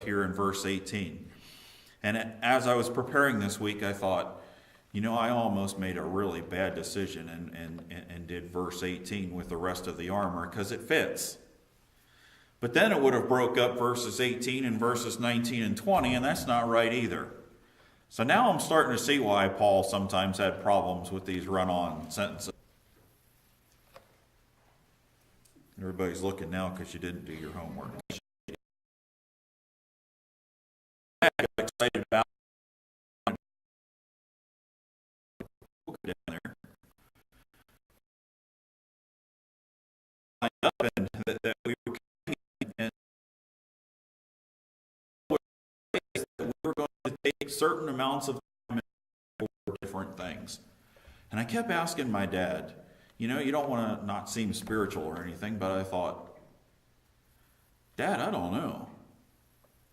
here in verse 18. And as I was preparing this week, I thought, I almost made a really bad decision and did verse 18 with the rest of the armor because it fits. But then it would have broke up verses 18 and verses 19 and 20, and that's not right either. So now I'm starting to see why Paul sometimes had problems with these run-on sentences. Everybody's looking now because you didn't do your homework. I got excited about down there. And that we were and we were going to take certain amounts of time for different things. And I kept asking my dad, you don't want to not seem spiritual or anything, but I thought, Dad, I don't know.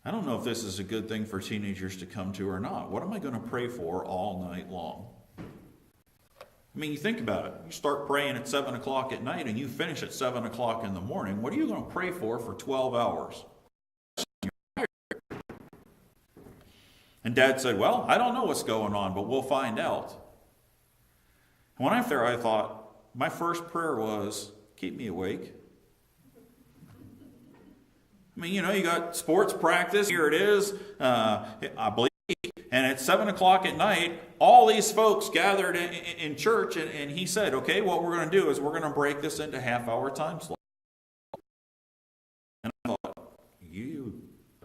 I don't know if this is a good thing for teenagers to come to or not. What am I going to pray for all night long? I mean, you think about it. You start praying at 7 o'clock at night and you finish at 7 o'clock in the morning. What are you going to pray for 12 hours? And Dad said, well, I don't know what's going on, but we'll find out. And when I was there, I thought, my first prayer was, keep me awake. I mean, you got sports practice. Here it is, I believe. And at 7 o'clock at night, all these folks gathered in church. And he said, okay, what we're going to do is we're going to break this into half-hour time slots. And I thought,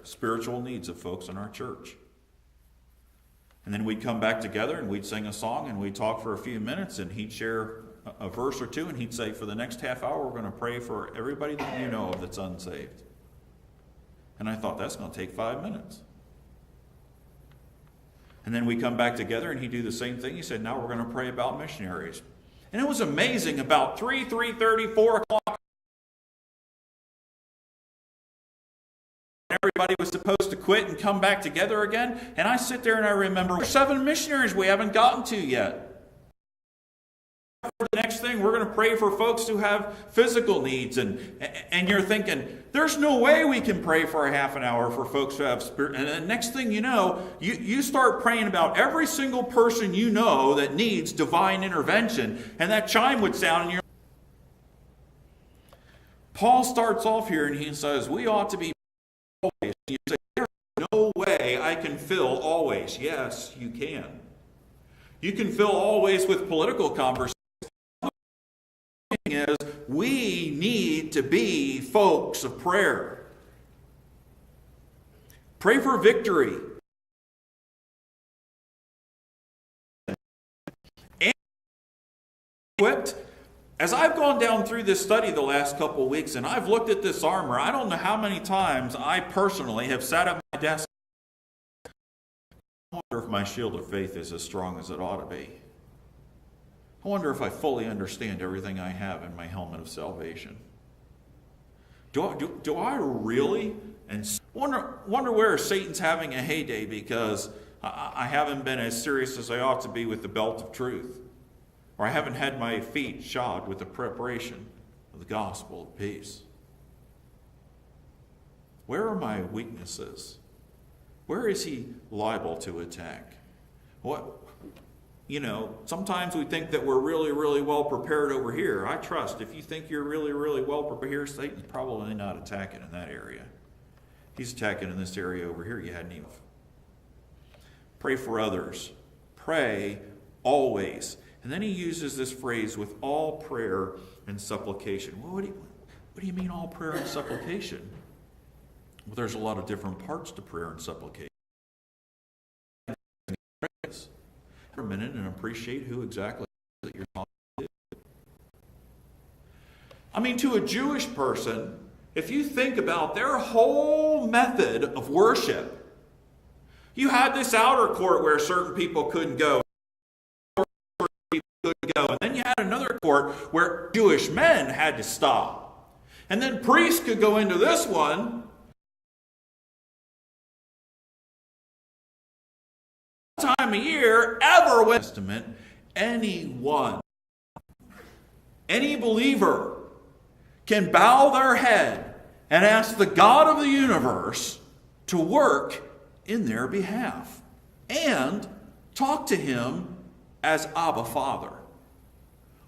spiritual needs of folks in our church. And then we'd come back together and we'd sing a song and we'd talk for a few minutes and he'd share a verse or two and he'd say, for the next half hour, we're going to pray for everybody that you know of that's unsaved. And I thought, that's going to take 5 minutes. And then we come back together and he'd do the same thing. He said, now we're going to pray about missionaries. And it was amazing. About 3:30, 4 o'clock, everybody was supposed to quit and come back together again. And I sit there and I remember 7 missionaries we haven't gotten to yet. The next thing, we're going to pray for folks who have physical needs. And you're thinking, there's no way we can pray for a half an hour for folks who have spirit. And the next thing you know, you start praying about every single person you know that needs divine intervention. And that chime would sound in your... Paul starts off here and he says, we ought to be always. You say, there's no way I can fill always. Yes, you can. You can fill always with political conversation. Is we need to be folks of prayer. Pray for victory. And equipped. As I've gone down through this study the last couple of weeks and I've looked at this armor, I don't know how many times I personally have sat at my desk. I wonder if my shield of faith is as strong as it ought to be. I wonder if I fully understand everything I have in my helmet of salvation. Do I really? And wonder where Satan's having a heyday because I haven't been as serious as I ought to be with the belt of truth. Or I haven't had my feet shod with the preparation of the gospel of peace. Where are my weaknesses? Where is he liable to attack? Sometimes we think that we're really, really well prepared over here. I trust if you think you're really, really well prepared here, Satan's probably not attacking in that area. He's attacking in this area over here you hadn't even. Pray for others. Pray always. And then he uses this phrase, with all prayer and supplication. Well, what do you mean all prayer and supplication? Well, there's a lot of different parts to prayer and supplication. For a minute and appreciate who exactly that you're talking to. I mean, to a Jewish person, if you think about their whole method of worship, you had this outer court where certain people couldn't go. And then you had another court where Jewish men had to stop. And then priests could go into this one. Time of year ever when Testament, anyone, any believer can bow their head and ask the God of the universe to work in their behalf and talk to him as Abba Father.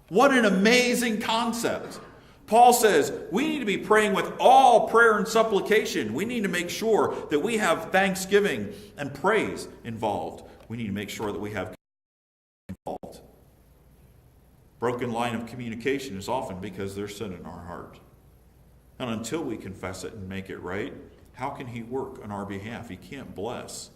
What an amazing concept. Paul says we need to be praying with all prayer and supplication. We need to make sure that we have thanksgiving and praise involved. We need to make sure that we have involved. Broken line of communication is often because there's sin in our heart. And until we confess it and make it right, how can he work on our behalf? He can't bless.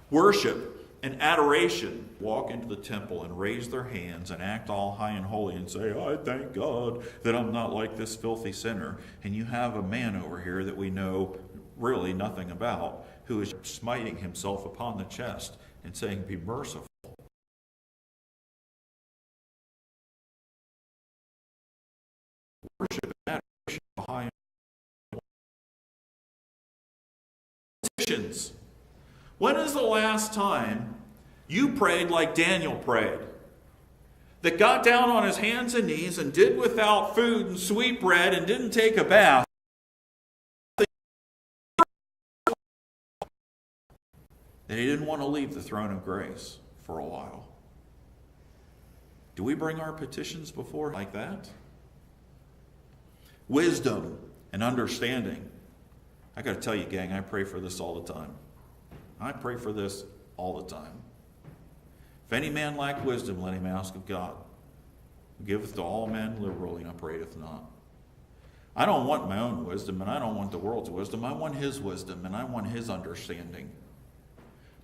Worship and adoration walk into the temple and raise their hands and act all high and holy and say, I thank God that I'm not like this filthy sinner. And you have a man over here that we know really nothing about who is smiting himself upon the chest and saying, be merciful. Worship and adoration behind petitions. When is the last time you prayed like Daniel prayed? That got down on his hands and knees and did without food and sweet bread and didn't take a bath. That he didn't want to leave the throne of grace for a while. Do we bring our petitions before like that? Wisdom and understanding. I got to tell you, gang, I pray for this all the time. I pray for this all the time. If any man lack wisdom, let him ask of God, who giveth to all men liberally and upbraideth not. I don't want my own wisdom, and I don't want the world's wisdom. I want his wisdom, and I want his understanding.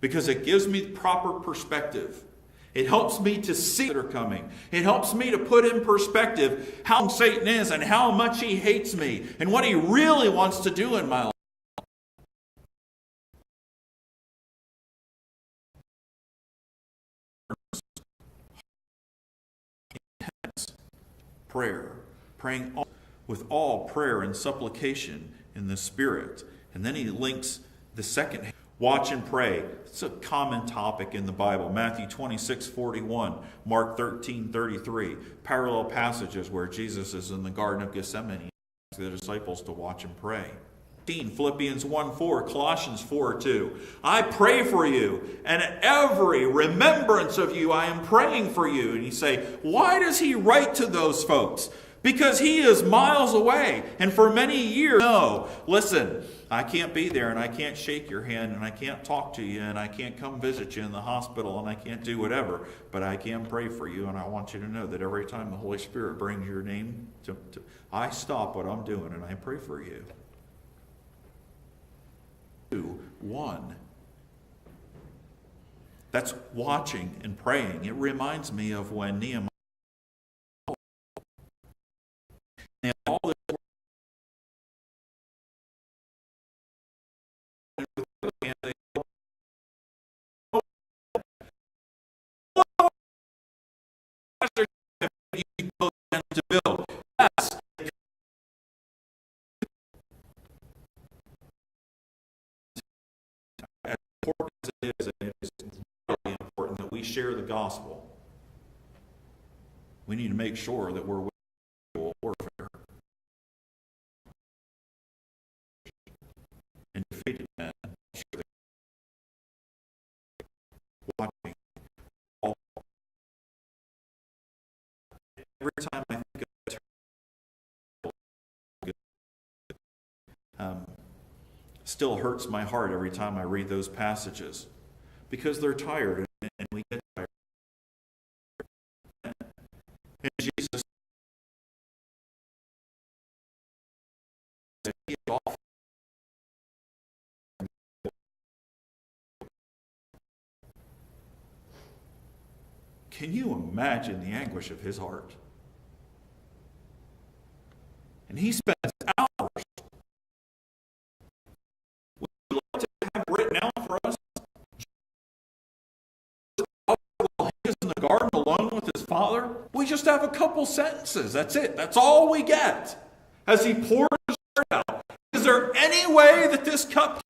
Because it gives me proper perspective. It helps me to see that are coming. It helps me to put in perspective how Satan is and how much he hates me and what he really wants to do in my life. Prayer, praying with all prayer and supplication in the Spirit. And then he links the second, watch and pray. It's a common topic in the Bible. Matthew 26:41, Mark 13:33, parallel passages where Jesus is in the Garden of Gethsemane, asking the disciples to watch and pray. Philippians 1:4, Colossians 4:2. I pray for you, and at every remembrance of you I am praying for you. And you say, why does he write to those folks? Because he is miles away, and for many years, no, listen, I can't be there, and I can't shake your hand, and I can't talk to you, and I can't come visit you in the hospital, and I can't do whatever, but I can pray for you, and I want you to know that every time the Holy Spirit brings your name, I stop what I'm doing, and I pray for you. 2, 1. That's watching and praying. It reminds me of when Nehemiah and all this to build. Yes. As important as it is, and it is really important that we share the gospel. We need to make sure that we're with warfare and defeated men. Watching all. Every time I think of still hurts my heart every time I read those passages because they're tired and we get tired. And Jesus said, he is awful. Can you imagine the anguish of his heart? And he spends hours. Would you like to have written out for us? While he is in the garden alone with his father, we just have a couple sentences. That's it. That's all we get. As he pours his heart out. Is there any way that this cup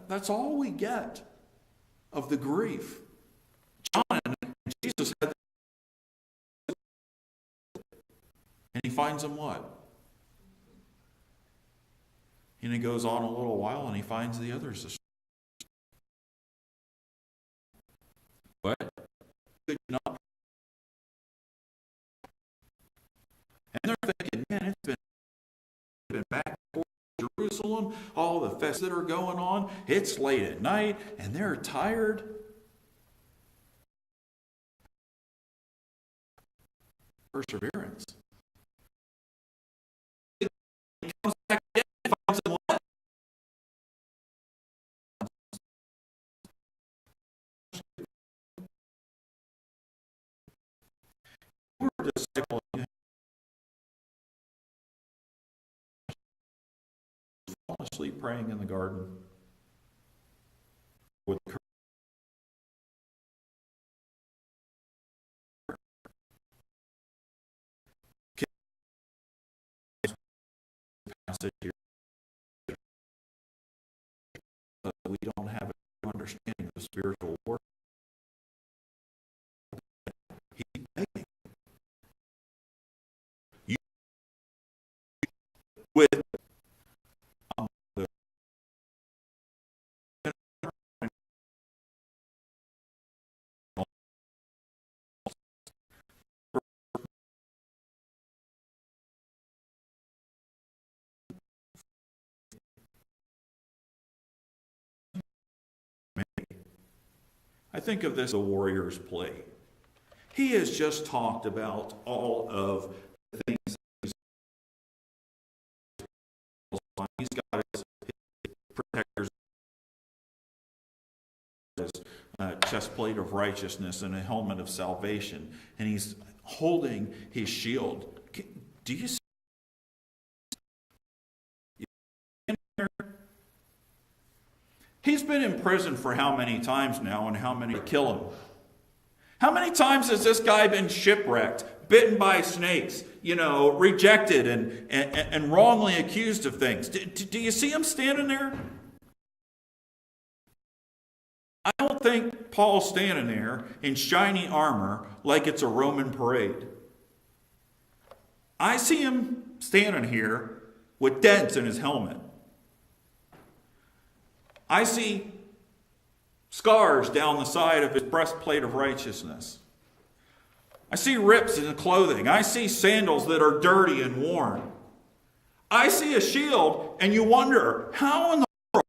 that's all we get of the grief. John and Jesus had And he finds them what? And he goes on a little while and he finds the others. What? Good enough. And they're thinking, man, it's been back to Jerusalem, all the fests that are going on. It's late at night, and they're tired. Perseverance. He comes back again and finds them what? We're a disciple. Fall asleep praying in the garden with passage here, but we don't have an understanding of spiritual warfare. He's begging you with I think of this as a warrior's play. He has just talked about all of the things he's got his protectors, his chest plate of righteousness and a helmet of salvation, and he's holding his shield. Do you see? He's been in prison for how many times now, and how many to kill him? How many times has this guy been shipwrecked, bitten by snakes, rejected and wrongly accused of things? Do you see him standing there? I don't think Paul's standing there in shiny armor like it's a Roman parade. I see him standing here with dents in his helmet. I see scars down the side of his breastplate of righteousness. I see rips in the clothing. I see sandals that are dirty and worn. I see a shield, and you wonder, how in the world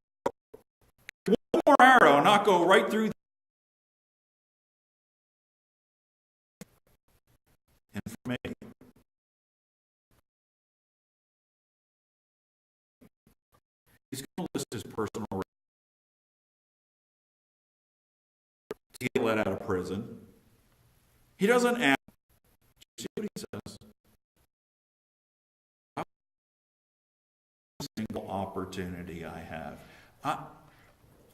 can one more arrow not go right through? And for me, he's going to list his personal to get let out of prison. He doesn't ask. See what he says? Single opportunity I have.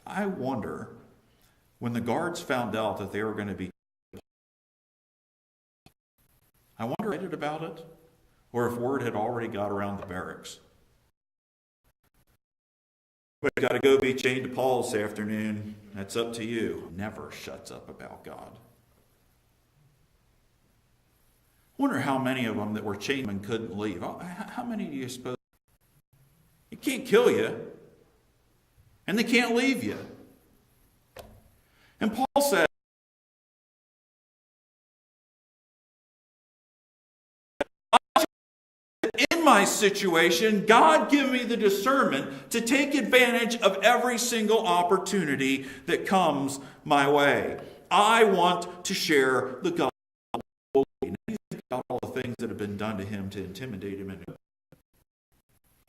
I wonder, when the guards found out that they were going to be, I wonder about it, or if word had already got around the barracks. We've got to go be chained to Paul this afternoon. That's up to you. Never shuts up about God. I wonder how many of them that were chained and couldn't leave. How many do you suppose? It can't kill you. And they can't leave you. And Paul said, in my situation, God give me the discernment to take advantage of every single opportunity that comes my way. I want to share the gospel. He's got all the things that have been done to him to intimidate him. And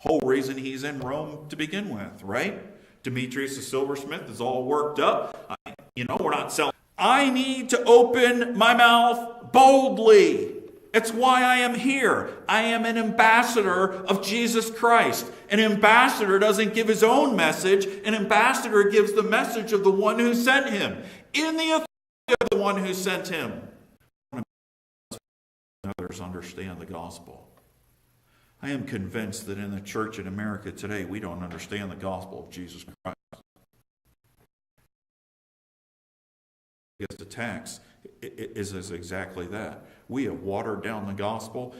whole reason he's in Rome to begin with, right? Demetrius the silversmith is all worked up. We're not selling. I need to open my mouth boldly. It's why I am here. I am an ambassador of Jesus Christ. An ambassador doesn't give his own message. An ambassador gives the message of the one who sent him, in the authority of the one who sent him. Others understand the gospel. I am convinced that in the church in America today, we don't understand the gospel of Jesus Christ. Against attacks is exactly that. We have watered down the gospel.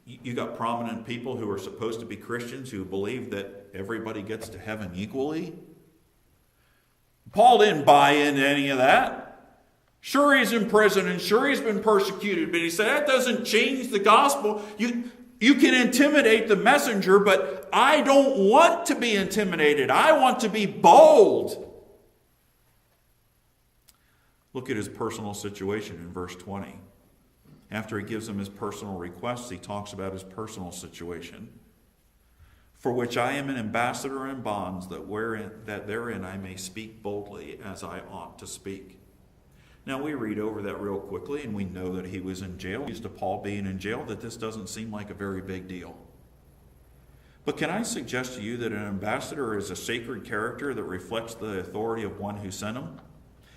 You got prominent people who are supposed to be Christians who believe that everybody gets to heaven equally. Paul didn't buy into any of that. Sure, he's in prison and sure he's been persecuted, but he said that doesn't change the gospel. You can intimidate the messenger, but I don't want to be intimidated. I want to be bold. Look at his personal situation in verse 20. After he gives him his personal requests, he talks about his personal situation. For which I am an ambassador in bonds, that therein I may speak boldly as I ought to speak. Now we read over that real quickly, and we know that he was in jail. Used to Paul being in jail, that this doesn't seem like a very big deal. But can I suggest to you that an ambassador is a sacred character that reflects the authority of one who sent him?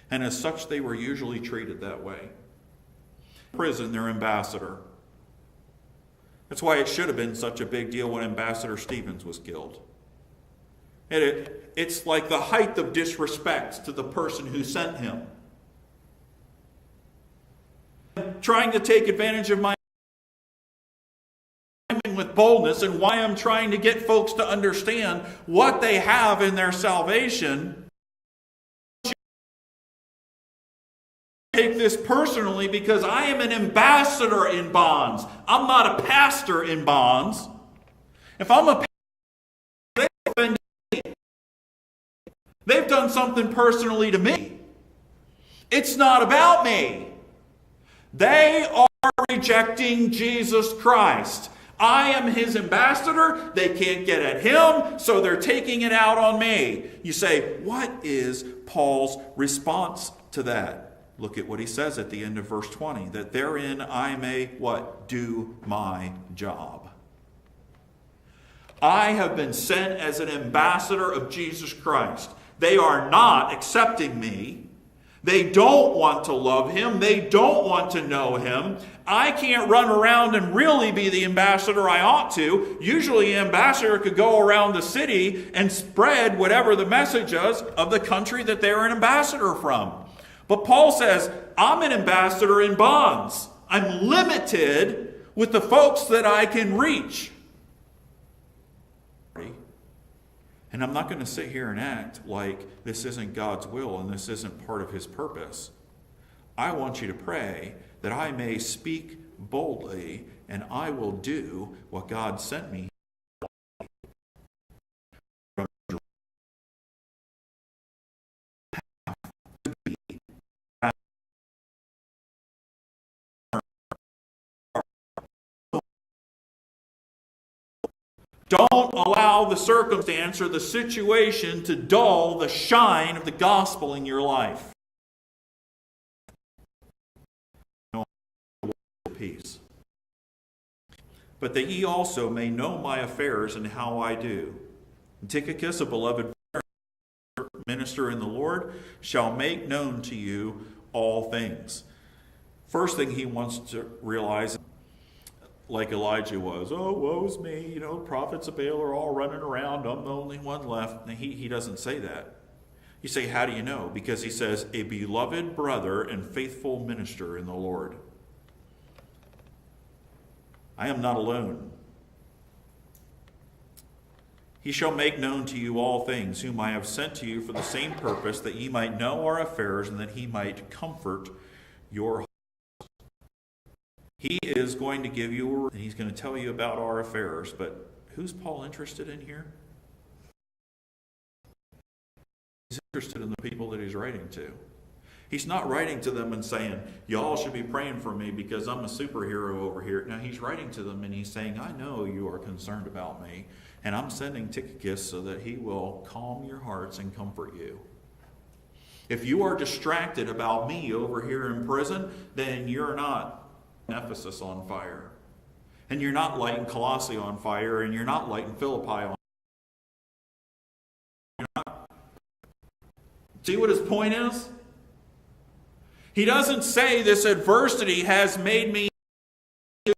And as such, they were usually treated that way. Prison, their ambassador. That's why it should have been such a big deal when Ambassador Stevens was killed. It's like the height of disrespect to the person who sent him. Trying to take advantage of my with boldness, and why I'm trying to get folks to understand what they have in their salvation. Take this personally because I am an ambassador in bonds. I'm not a pastor in bonds. If I'm a pastor, they offended me. They've done something personally to me. It's not about me. They are rejecting Jesus Christ. I am his ambassador. They can't get at him, so they're taking it out on me. You say, what is Paul's response to that? Look at what he says at the end of verse 20. That therein I may, what? Do my job. I have been sent as an ambassador of Jesus Christ. They are not accepting me. They don't want to love him. They don't want to know him. I can't run around and really be the ambassador I ought to. Usually an ambassador could go around the city and spread whatever the message is of the country that they're an ambassador from. But Paul says, I'm an ambassador in bonds. I'm limited with the folks that I can reach. And I'm not going to sit here and act like this isn't God's will and this isn't part of his purpose. I want you to pray that I may speak boldly, and I will do what God sent me. Don't allow the circumstance or the situation to dull the shine of the gospel in your life. No peace. But that ye also may know my affairs and how I do. Tychicus, a beloved minister in the Lord, shall make known to you all things. First thing he wants to realize, like Elijah was, oh, woe's me, prophets of Baal are all running around, I'm the only one left. And he doesn't say that. You say, how do you know? Because he says, a beloved brother and faithful minister in the Lord. I am not alone. He shall make known to you all things, whom I have sent to you for the same purpose, that ye might know our affairs, and that he might comfort your hearts. He is going to give you, and he's going to tell you about our affairs. But who's Paul interested in here? He's interested in the people that he's writing to. He's not writing to them and saying, y'all should be praying for me because I'm a superhero over here. Now he's writing to them and he's saying, I know you are concerned about me, and I'm sending Tychicus so that he will calm your hearts and comfort you. If you are distracted about me over here in prison, then you're not Ephesus on fire, and you're not lighting Colossae on fire, and you're not lighting Philippi on fire. See what his point is? He doesn't say this adversity has made me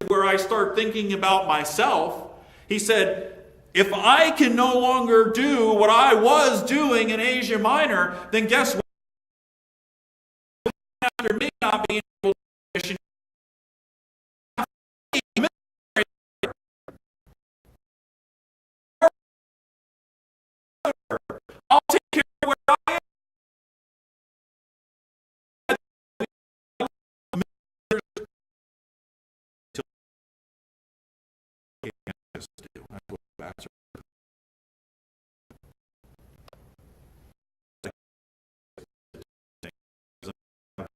where I start thinking about myself. He said, if I can no longer do what I was doing in Asia Minor, then guess what? I'll take care of where I am.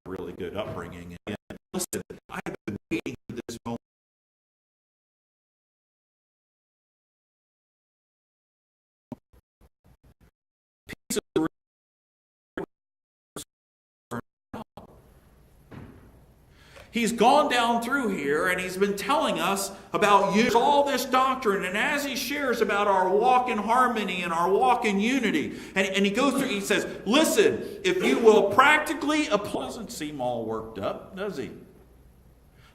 Really good upbringing. And listen, I've been waiting for this moment. Peace of He's gone down through here and he's been telling us about all this doctrine. And as he shares about our walk in harmony and our walk in unity, and he goes through, he says, listen, if you will practically apply, doesn't seem all worked up, does he?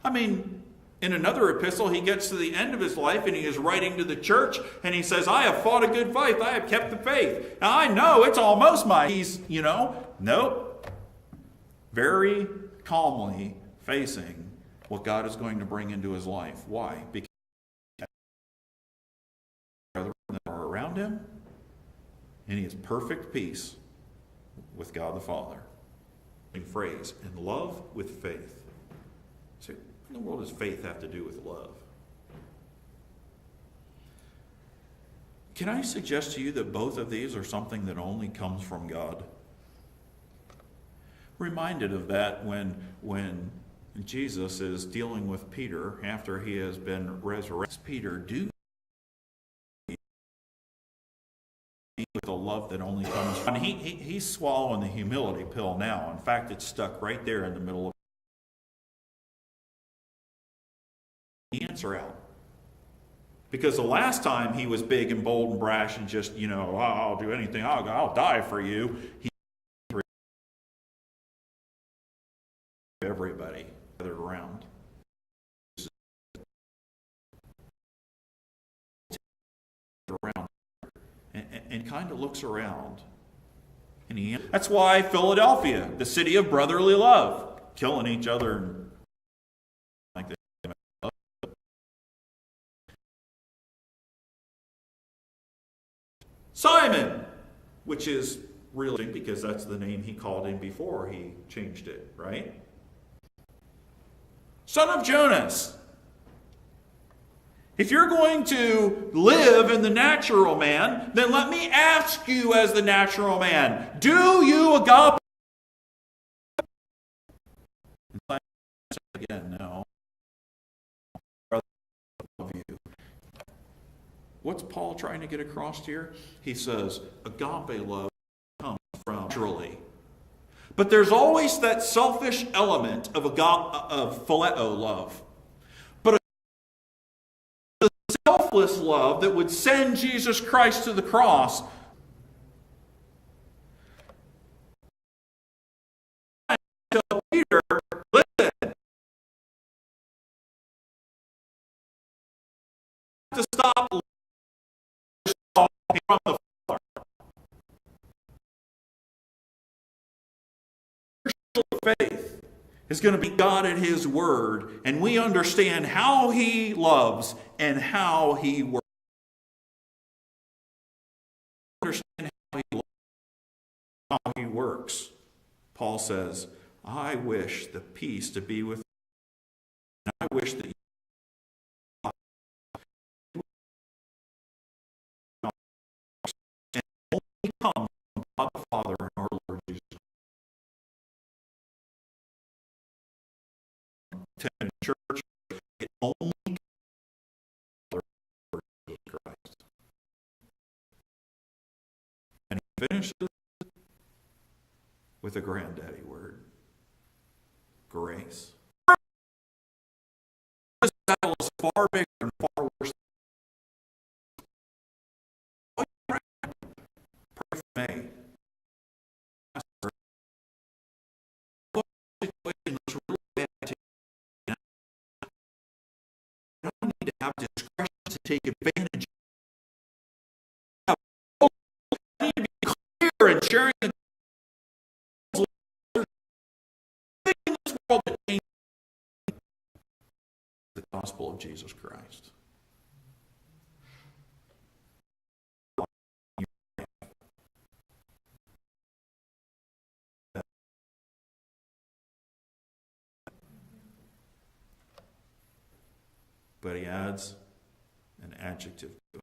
I mean, in another epistle, he gets to the end of his life and he is writing to the church and he says, I have fought a good fight. I have kept the faith. Now I know it's almost mine. He's, nope. Very calmly facing what God is going to bring into his life. Why? Because brethren that are around him, and he has perfect peace with God the Father. Phrase, in love with faith. So, what in the world does faith have to do with love? Can I suggest to you that both of these are something that only comes from God? Reminded of that when Jesus is dealing with Peter after he has been resurrected. Peter, do with a love that only comes from. He's swallowing the humility pill now. In fact, it's stuck right there in the middle of the answer out. Because the last time he was big and bold and brash and just, I'll do anything, I'll die for you. He everybody gathered around. And kind of looks around. And that's why Philadelphia, the city of brotherly love, killing each other like that. Simon, which is really because that's the name he called him before he changed it, right? Son of Jonas. If you're going to live in the natural man, then let me ask you as the natural man, do you agape? Again, no. What's Paul trying to get across here? He says, agape love comes from naturally. But there's always that selfish element of phileo love. Selfless love that would send Jesus Christ to the cross. Tell Peter, listen, to stop from the Father. Faith is going to be God at His Word, and we understand how He loves and how He works. Understand how He works. Paul says, I wish the peace to be with you, and I wish that you and only come from God the Father and our Lord Jesus. In church, it only Christ. And he finishes with a granddaddy word. Grace. This battle is far bigger and far worse. Pray for me. Have discretion to take advantage of. I need to be clear in sharing the world that changes the gospel of Jesus Christ. But he adds an adjective to